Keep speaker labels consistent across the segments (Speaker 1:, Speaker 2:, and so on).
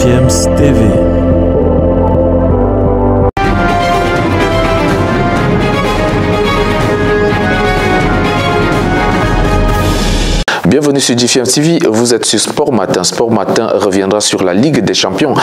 Speaker 1: GFM's TV.
Speaker 2: Bienvenue sur GFM TV, vous êtes sur Sport Matin. Sport Matin reviendra sur la Ligue des Champions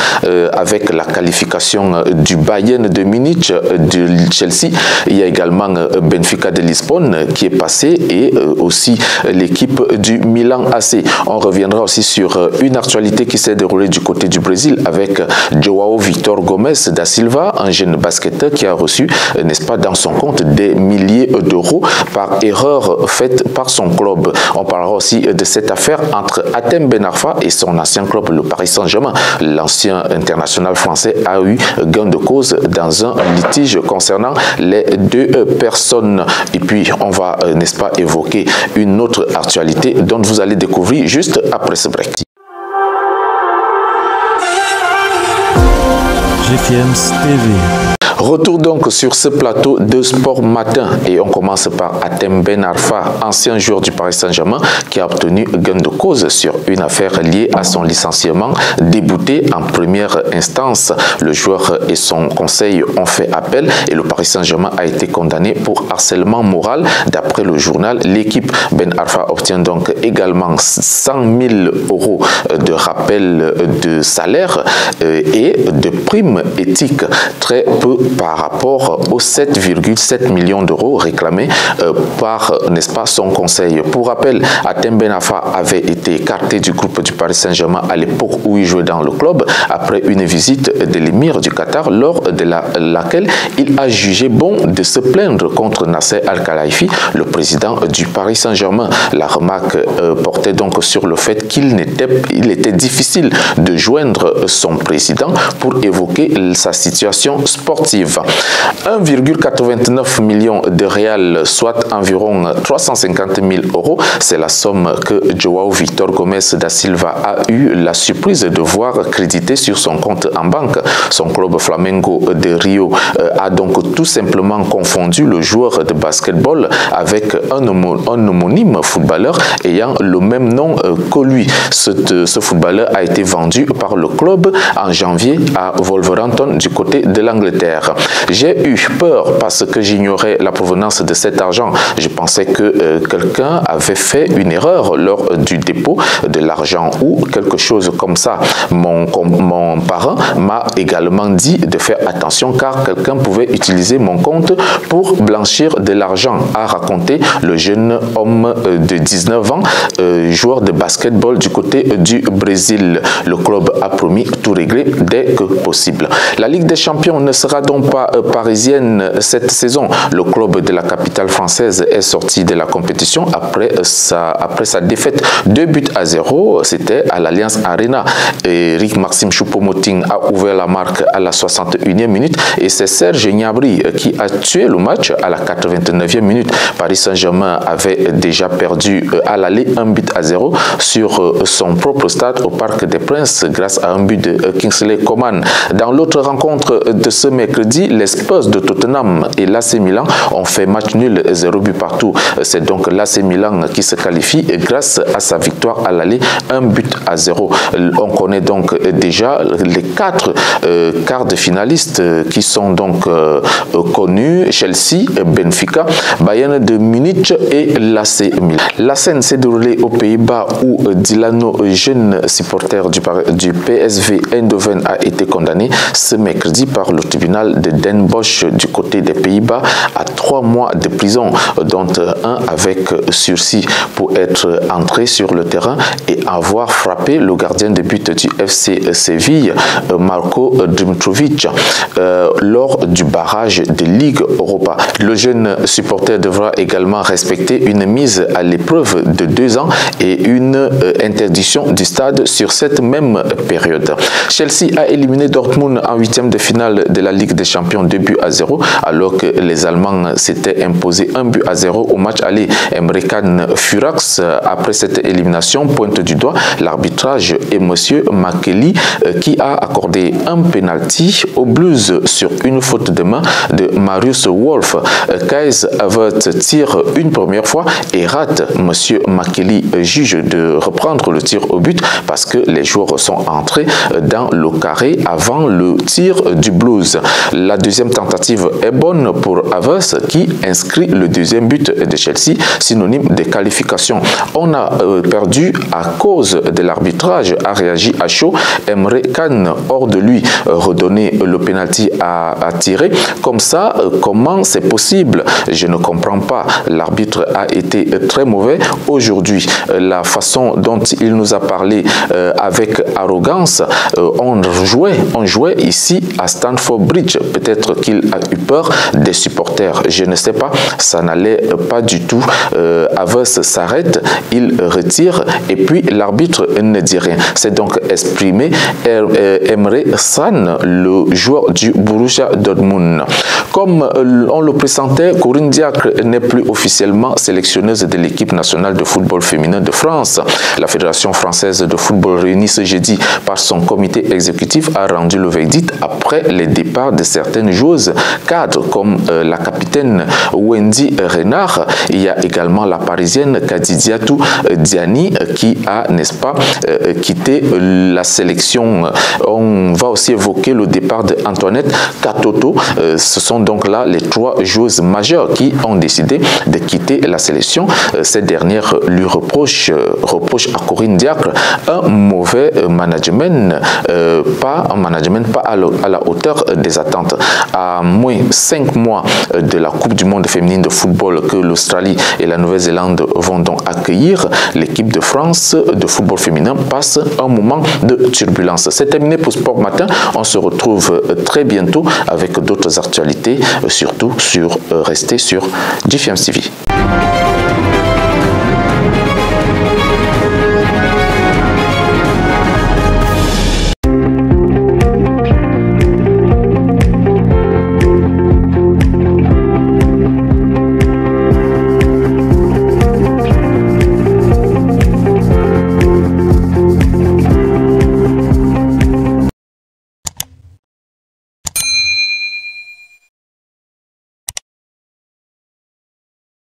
Speaker 2: avec la qualification du Bayern de Munich, de Chelsea. Il y a également Benfica de Lisbonne qui est passé et aussi l'équipe du Milan AC. On reviendra aussi sur une actualité qui s'est déroulée du côté du Brésil avec João Victor Gomes da Silva, un jeune basketteur qui a reçu, n'est-ce pas, dans son compte des milliers d'euros par erreur faite par son club. On parlera aussi de cette affaire entre Hatem Ben Arfa et son ancien club, le Paris Saint-Germain. L'ancien international français a eu gain de cause dans un litige concernant les deux personnes. Et puis, on va, n'est-ce pas, évoquer une autre actualité dont vous allez découvrir juste après ce break.
Speaker 1: GFM's TV.
Speaker 2: Retour donc sur ce plateau de Sport Matin et on commence par Hatem Ben Arfa, ancien joueur du Paris Saint-Germain qui a obtenu gain de cause sur une affaire liée à son licenciement débouté en première instance. Le joueur et son conseil ont fait appel et le Paris Saint-Germain a été condamné pour harcèlement moral. D'après le journal L'équipe, Ben Arfa obtient donc également 100 000 euros de rappel de salaire et de primes éthiques, très peu par rapport aux 7,7 millions d'euros réclamés par, n'est-ce pas, son conseil. Pour rappel, Hatem Ben Arfa avait été écarté du groupe du Paris Saint-Germain à l'époque où il jouait dans le club après une visite de l'émir du Qatar lors de laquelle il a jugé bon de se plaindre contre Nasser Al-Khelaifi, le président du Paris Saint-Germain. La remarque portait donc sur le fait qu'il était difficile de joindre son président pour évoquer sa situation sportive. 1,89 million de réals, soit environ 350 000 euros. C'est la somme que João Victor Gomes da Silva a eu la surprise de voir crédité sur son compte en banque. Son club Flamengo de Rio a donc tout simplement confondu le joueur de basketball avec un homonyme footballeur ayant le même nom que lui. Ce footballeur a été vendu par le club en janvier à Wolverhampton du côté de l'Angleterre. J'ai eu peur parce que j'ignorais la provenance de cet argent. Je pensais que quelqu'un avait fait une erreur lors du dépôt de l'argent ou quelque chose comme ça. Mon parent m'a également dit de faire attention car quelqu'un pouvait utiliser mon compte pour blanchir de l'argent, a raconté le jeune homme de 19 ans, joueur de basketball du côté du Brésil. Le club a promis tout régler dès que possible. La Ligue des Champions ne sera donc pas parisienne cette saison. Le club de la capitale française est sorti de la compétition après sa défaite 2-0. C'était à l'Alliance Arena. Eric Maxime Choupo-Moting a ouvert la marque à la 61e minute et c'est Serge Gnabry qui a tué le match à la 89e minute. Paris Saint-Germain avait déjà perdu à l'aller 1-0 sur son propre stade au Parc des Princes grâce à un but de Kingsley Coman. Dans l'autre rencontre de ce mercredi, les Spurs de Tottenham et l'AC Milan ont fait match nul 0 but partout. C'est donc l'AC Milan qui se qualifie grâce à sa victoire à l'aller 1-0. On connaît donc déjà les 4 quarts de finalistes qui sont donc connus: Chelsea, Benfica, Bayern de Munich et l'AC Milan. La scène s'est déroulée aux Pays-Bas où Dilano, jeune supporter du PSV Eindhoven, a été condamné ce mercredi par le tribunal de Den Bosch du côté des Pays-Bas à 3 mois de prison, dont un avec sursis pour être entré sur le terrain et avoir frappé le gardien de but du FC Séville, Marko Dimitrovic, lors du barrage de Ligue Europa. Le jeune supporter devra également respecter une mise à l'épreuve de 2 ans et une interdiction du stade sur cette même période. Chelsea a éliminé Dortmund en 8e de finale de la Ligue des Champions 2-0, alors que les Allemands s'étaient imposés 1-0 au match aller. Emre Can Furax, après cette élimination, pointe du doigt l'arbitrage et M. Makeli qui a accordé un penalty aux Blues sur une faute de main de Marius Wolf. Kais Havertz tire une première fois et rate. M. Makeli juge de reprendre le tir au but parce que les joueurs sont entrés dans le carré avant le tir du Blues. La deuxième tentative est bonne pour Havertz qui inscrit le deuxième but de Chelsea, synonyme de qualification. On a perdu à cause de l'arbitrage, a réagi à chaud Emre Can, hors de lui, redonner le penalty à tirer. Comme ça, comment c'est possible? Je ne comprends pas. L'arbitre a été très mauvais aujourd'hui. La façon dont il nous a parlé avec arrogance, on jouait ici à Stamford Bridge. Peut-être qu'il a eu peur des supporters. Je ne sais pas. Ça n'allait pas du tout. Havertz s'arrête, il retire et puis l'arbitre ne dit rien. C'est donc exprimé Emre Can, le joueur du Borussia Dortmund. Comme on le pressentait, Corinne Diacre n'est plus officiellement sélectionneuse de l'équipe nationale de football féminin de France. La Fédération française de football réunie ce jeudi par son comité exécutif a rendu le verdict après les départs de certaines joueuses cadres comme la capitaine Wendy Renard. Il y a également la parisienne Kadidiatou Diani qui a, n'est-ce pas, quitté la sélection. On va aussi évoquer le départ d'Antoinette Katoto. Ce sont donc là les trois joueuses majeures qui ont décidé de quitter la sélection. Cette dernière lui reproche à Corinne Diacre un mauvais management, pas à la hauteur des attentes. À moins 5 mois de la Coupe du monde féminine de football que l'Australie et la Nouvelle-Zélande vont donc accueillir, l'équipe de France de football féminin passe un moment de turbulence. C'est terminé pour Sport Matin. On se retrouve très bientôt avec d'autres actualités, surtout restez sur GFM TV.